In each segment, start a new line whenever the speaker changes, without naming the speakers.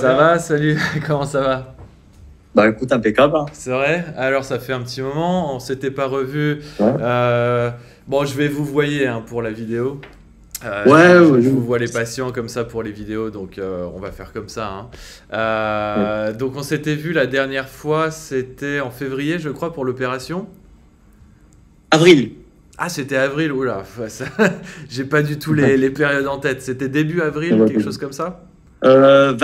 Ça va, salut, comment ça va?
Bah écoute, impeccable, hein.
C'est vrai? Alors ça fait un petit moment, on s'était pas revus.
Ouais,
Euh, bon, je vais vous voyer hein, pour la vidéo.
ouais,
Je vous
ouais.
vois les patients comme ça pour les vidéos, donc on va faire comme ça, hein.
Ouais.
Donc on s'était vu la dernière fois, c'était en février, je crois, pour l'opération.
Avril.
Ah, c'était avril, oula, ouais, j'ai pas du tout les périodes en tête. C'était début avril, quelque chose comme ça?
20,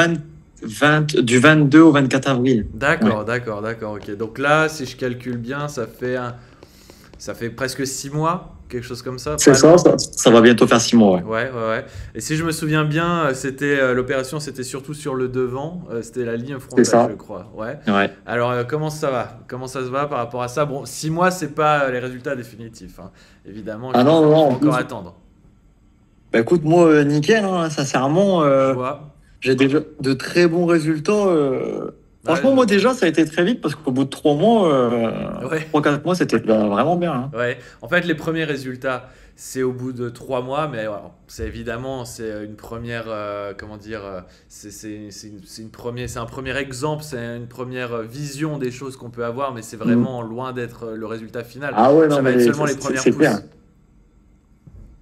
20, du 22 au 24 avril. Ouais.
D'accord, d'accord, d'accord, ok. Donc là, si je calcule bien, ça fait presque 6 mois, quelque chose comme ça,
C'est
pas
ça,
loin.
ça va bientôt faire 6 mois, ouais.
Ouais, ouais, ouais. Et si je me souviens bien, c'était l'opération, c'était surtout sur le devant, c'était la ligne
C'est
frontale, je
ça.
crois. Ouais.
Ouais.
Alors, comment ça va? Comment ça se va par rapport à ça? Bon, 6 mois, c'est pas les résultats définitifs, hein. Évidemment,
Ah non, non,
il
non,
faut
en
encore
plus.
attendre.
Bah écoute, moi, nickel, hein, sincèrement,
Je vois.
j'ai déjà de très bons résultats.
Ouais,
Franchement,
je
moi,
vois.
déjà, ça a été très vite parce qu'au bout de 3 mois,
Ouais.
3, 4 mois, c'était vraiment bien, hein.
Ouais, en fait, les premiers résultats, c'est au bout de 3 mois, mais ouais, c'est évidemment, c'est une première, comment dire, c'est une c'est un premier exemple, c'est une première vision des choses qu'on peut avoir, mais c'est
Mm.
vraiment loin d'être le résultat final.
Ah ouais,
Ça
non,
va être
mais
seulement les premières
c'est clair.
pousses.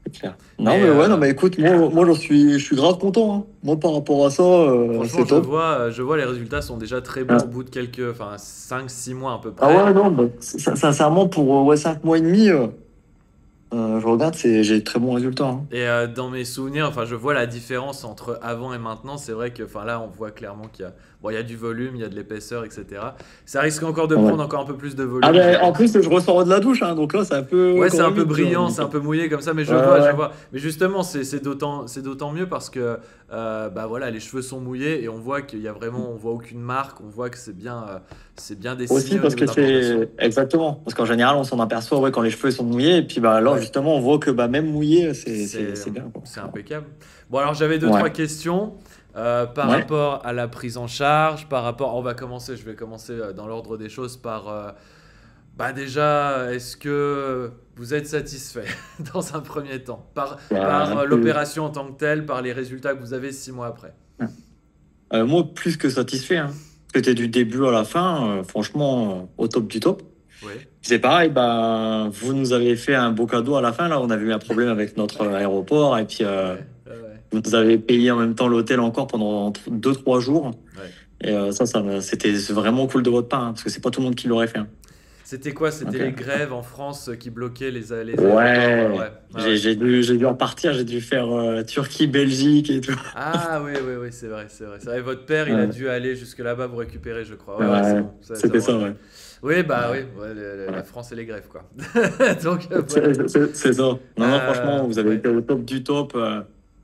C'est clair. Non,
Mais
mais ouais, non, mais écoute, moi, je suis grave content, hein. Moi, par rapport à ça,
franchement,
c'est top.
je vois les résultats sont déjà très bons au bout de quelques, enfin, 5, 6 mois à peu
Ah
près.
ouais, non, bah, sincèrement, pour ouais, 5 mois et demi, je regarde, j'ai de très bons résultats, hein.
Et dans mes souvenirs, enfin, je vois la différence entre avant et maintenant. C'est vrai que, enfin, là, on voit clairement qu'il y a, bon, il y a du volume, il y a de l'épaisseur, etc. Ça risque encore de
Ah ouais.
prendre encore un peu plus de
Ah
volume, je
ben, en
pense.
plus, je ressors de la douche, hein, donc là, c'est un peu
Ouais, c'est
encore
un peu
humide, tu vois.
brillant,
Donc,
c'est un peu mouillé comme ça, mais
ouais,
je
ouais.
vois. Mais justement, c'est d'autant mieux parce que, bah voilà, les cheveux sont mouillés et on voit qu'il y a vraiment, on voit aucune marque, on voit que c'est bien
Aussi
dessiné au
parce
niveau
que
de l'implantation.
c'est exactement. Parce qu'en général, on s'en aperçoit ouais, quand les cheveux sont mouillés. Et puis bah, là,
Ouais.
justement, on voit que bah, même mouillé,
C'est
c'est bien, quoi.
c'est impeccable. Bon, alors j'avais deux,
Ouais.
trois questions par
Ouais.
rapport à la prise en charge, par rapport. On va commencer, je vais commencer dans l'ordre des choses par. Bah déjà, est-ce que vous êtes satisfait dans un premier temps par
Bah,
l'opération en tant que telle, par les résultats que vous avez 6 mois après?
moi, plus que satisfait, hein. C'était du début à la fin, franchement, au top du top.
Oui.
C'est pareil, bah, vous nous avez fait un beau cadeau à la fin. Là, on avait eu un problème avec notre aéroport. Et puis,
Ouais, ouais,
vous nous avez payé en même temps l'hôtel encore pendant 2, 3 jours.
ouais.
Et c'était vraiment cool de votre part, hein, parce que c'est pas tout le monde qui l'aurait fait, hein.
C'était quoi? C'était
Donc,
les grèves en France qui bloquaient les aéroports?
ouais,
Ouais, ouais, ouais.
j'ai dû repartir, j'ai dû faire Turquie, Belgique et tout.
Ah oui, oui, oui, c'est vrai, c'est vrai. C'est vrai, votre père, il a
Ouais,
dû aller jusque là-bas vous récupérer, je crois. Ouais, ouais, c'est
ouais,
bon, ça
c'était
me
ça,
revient.
ouais.
Oui, bah
Ouais,
oui, ouais, la
ouais.
France et les grèves, quoi. Donc, voilà.
C'est ça. Non, non, franchement, vous avez
Ouais.
été au top du top.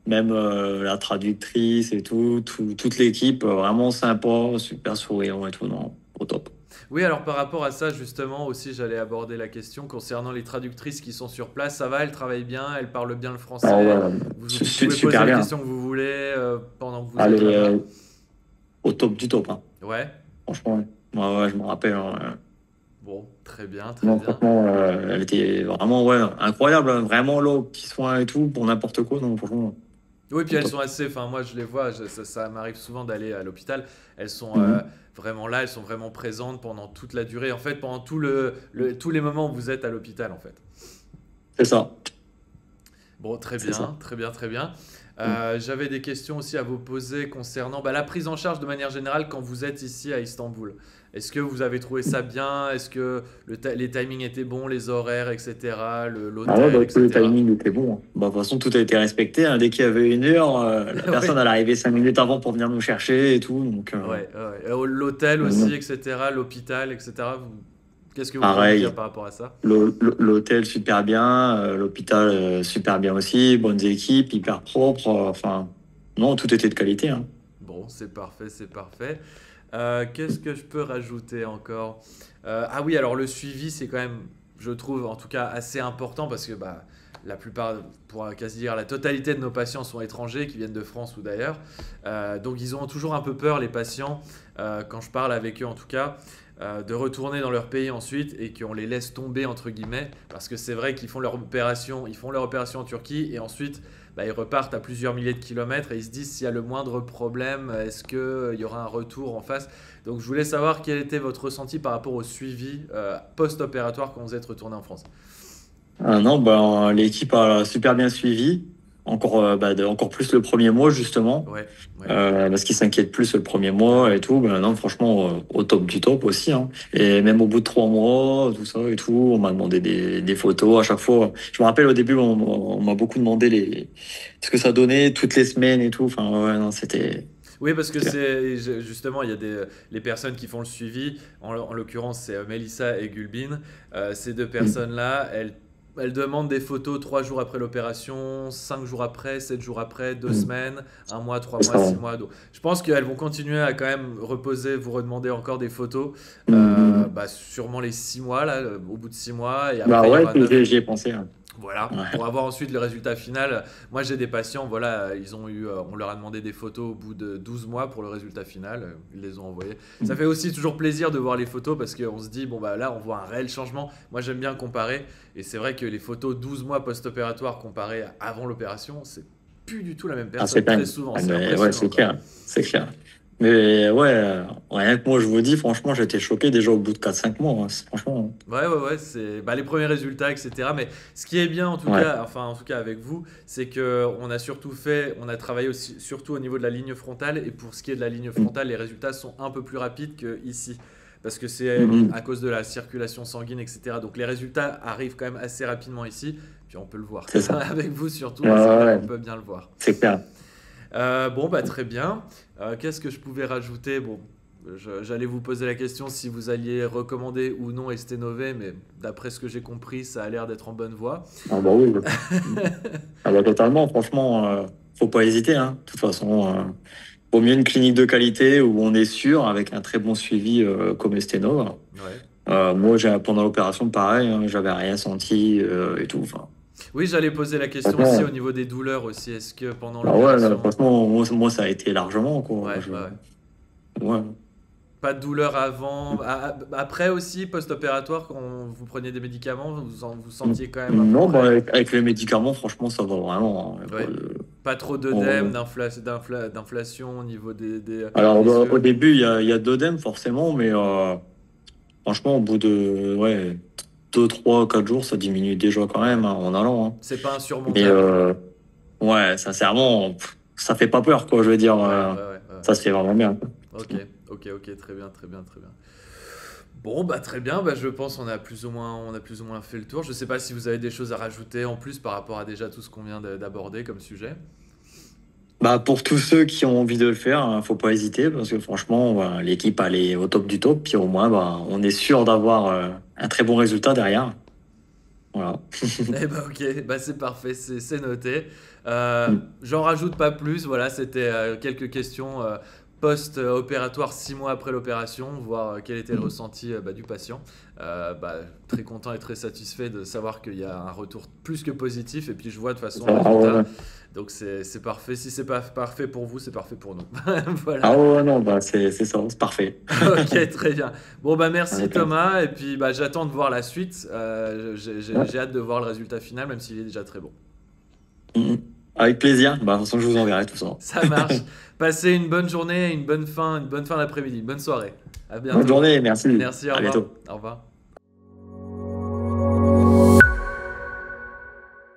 Même la traductrice et toute l'équipe, vraiment sympa, super souriant et tout, non, au top.
Oui, alors par rapport à ça, justement, aussi, j'allais aborder la question concernant les traductrices qui sont sur place. Ça va, elles travaillent bien, elles parlent bien le
Ah
français.
ouais,
Vous pouvez poser
super
les
bien.
questions que vous voulez pendant que vous êtes
Allez,
là-bas.
au top du top, hein.
Ouais.
Franchement, ouais. Ouais, ouais, je me rappelle, hein.
Bon, très bien, très
Non,
bien.
franchement, elle était vraiment ouais, incroyable, hein. Vraiment là, aux petits soins et tout, pour n'importe quoi. Non, franchement,
Oui, puis
au
elles
top.
sont assez. Enfin, moi, je les vois, ça m'arrive souvent d'aller à l'hôpital. Elles sont
Mhm.
vraiment là, elles sont vraiment présentes pendant toute la durée. En fait, pendant tous les moments où vous êtes à l'hôpital, en fait.
C'est ça,
Bon, très
c'est ça.
bien, très bien, très bien.
Mhm.
J'avais des questions aussi à vous poser concernant bah, la prise en charge de manière générale quand vous êtes ici à Istanbul. Est-ce que vous avez trouvé ça bien? Est-ce que les timings étaient bons, les horaires, etc.,
Ah ouais,
l'hôtel,
bah, tout le
etc.?
timing était bon, hein. Bah, de toute façon, tout a été respecté, hein. Dès qu'il y avait une heure, la personne
Oui,
elle arrivait 5 minutes avant pour venir nous chercher et tout. Donc,
ouais, ouais. L'hôtel aussi,
non.
etc., l'hôpital, etc. Qu'est-ce que vous pouvez me dire
Pareil,
par rapport à ça?
l'hôtel super bien, l'hôpital super bien aussi, bonnes équipes, hyper propre. Enfin, non, tout était de qualité, hein.
Bon, c'est parfait, c'est parfait. Qu'est-ce que je peux rajouter encore? Ah oui, alors le suivi, c'est quand même, je trouve, en tout cas, assez important parce que bah, la plupart, pour quasi dire la totalité de nos patients sont étrangers, qui viennent de France ou d'ailleurs. Donc ils ont toujours un peu peur, les patients, quand je parle avec eux en tout cas. de retourner dans leur pays ensuite et qu'on les laisse tomber entre guillemets parce que c'est vrai qu'ils font leur opération, en Turquie et ensuite bah, ils repartent à plusieurs milliers de kilomètres et ils se disent s'il y a le moindre problème, est-ce qu'il y aura un retour en face. Donc je voulais savoir quel était votre ressenti par rapport au suivi post-opératoire quand vous êtes retourné en France.
Ah non, ben, l'équipe a super bien suivi. Encore, encore plus le premier mois, justement.
Ouais, ouais.
Parce qu'ils s'inquiètent plus le premier mois et tout. Ben non, franchement, au top du top aussi. Hein. Et même au bout de 3 mois, tout ça et tout, on m'a demandé des photos à chaque fois. Je me rappelle au début, on m'a beaucoup demandé ce que ça donnait toutes les semaines et tout. Enfin, ouais, non, c'était.
Oui, parce que c'est justement, il y a les personnes qui font le suivi. En l'occurrence, c'est Mélissa et Gulbin. Ces deux personnes-là, elles demandent des photos 3 jours après l'opération, 5 jours après, 7 jours après, 2 semaines, 1 mois, 3 mois,
Ça.
6 mois. Donc, je pense qu'elles vont continuer à quand même reposer, vous redemander encore des photos. Bah, sûrement les 6 mois, là, au bout de 6 mois. Et
Bah
après, il y
ouais,
aura 9.
j'y ai pensé. Hein.
Voilà,
Ouais.
pour avoir ensuite le résultat final. Moi, j'ai des patients, voilà, on leur a demandé des photos au bout de 12 mois pour le résultat final. Ils les ont envoyées. Ça fait aussi toujours plaisir de voir les photos parce qu'on se dit, bon, bah là, on voit un réel changement. Moi, j'aime bien comparer. Et c'est vrai que les photos 12 mois post-opératoire comparées à avant l'opération, c'est plus du tout la même
Ah, c'est
personne,
dingue.
très souvent.
Ah,
C'est
mais ouais,
impressionnant,
c'est
quoi.
clair. C'est clair. Mais ouais, rien que moi, je vous dis, franchement, j'étais choqué déjà au bout de 4 5 mois. Hein. Franchement.
Ouais, ouais, ouais, c'est bah, les premiers résultats, etc. Mais ce qui est bien,
Ouais.
en tout cas avec vous, c'est que on a travaillé aussi, surtout au niveau de la ligne frontale. Et pour ce qui est de la ligne frontale, les résultats sont un peu plus rapides qu'ici. Parce que c'est
Mhm.
à cause de la circulation sanguine, etc. Donc les résultats arrivent quand même assez rapidement ici. Puis on peut le voir.
C'est ça.
Avec vous surtout,
Ouais,
c'est
ouais,
vrai
ouais.
qu'on peut bien le voir.
C'est clair.
Bon, bah très bien. Qu'est-ce que je pouvais rajouter? Bon, j'allais vous poser la question si vous alliez recommander ou non Estenové, mais d'après ce que j'ai compris, ça a l'air d'être en bonne voie.
Ah bah oui. Ah bah totalement. Franchement, faut pas hésiter. Hein. De toute façon, vaut mieux une clinique de qualité où on est sûr, avec un très bon suivi comme Esteno.
Ouais.
Moi, pendant l'opération, pareil, hein, j'avais rien senti et tout. Enfin,
Oui, j'allais poser la question aussi au
franchement,
niveau des douleurs aussi. Est-ce que pendant
bah ouais,
l'opération...
franchement, moi, ça a été largement, quoi.
Ouais, ouais, ouais.
Ouais.
Pas de douleur avant. Après aussi, post-opératoire, quand vous preniez des médicaments, vous sentiez quand même à peu
Non, bah,
près.
avec les médicaments, franchement, ça va vraiment. Hein. Y a pas
Ouais.
de-
Pas trop d'œdème,
on-
d'inflation au niveau
Alors,
des
au
yeux.
début, il y a d'œdème, forcément, mais franchement, au bout de 2 3 4 jours, ça diminue déjà quand même
Ouais.
hein, en allant. Hein.
C'est pas
Mais
insurmontable.
ouais, sincèrement, ça fait pas peur, quoi, je veux dire.
Ouais, ouais, ouais, ouais.
Ça se fait vraiment bien. Quoi.
Ok, ok, ok, très bien, très bien, très bien. Bon, bah très bien, bah, je pense on a plus ou moins fait le tour. Je sais pas si vous avez des choses à rajouter en plus par rapport à déjà tout ce qu'on vient d'aborder comme sujet.
Bah, pour tous ceux qui ont envie de le faire, hein, faut pas hésiter, parce que franchement, bah, l'équipe, elle est au top du top, puis au moins, bah, on est sûr d'avoir un très bon résultat derrière. Voilà.
Eh bah ok, bah c'est parfait, c'est noté. J'en rajoute pas plus, voilà, c'était quelques questions post-opératoires 6 mois après l'opération, voir quel était le ressenti bah, du patient. Bah, très content et très satisfait de savoir qu'il y a un retour plus que positif et puis je vois de toute façon le
Ah ouais,
résultat.
ouais.
Donc c'est parfait. Si c'est pas parfait pour vous, c'est parfait pour nous.
Ah
Voilà.
ouais, ouais, non, bah, c'est ça, c'est parfait.
Ok, très bien. Bon, bah merci
Avec,
Thomas. Et puis bah, j'attends de voir la suite.
ouais.
J'ai hâte de voir le résultat final, même s'il est déjà très bon.
Mhm. Avec plaisir. Bah, de toute façon, je vous enverrai tout ça.
Ça marche. Passez une bonne journée, une bonne fin d'après-midi, une bonne soirée. À
Bonne
bientôt.
journée, merci.
Merci, au
À
revoir.
bientôt.
Au revoir.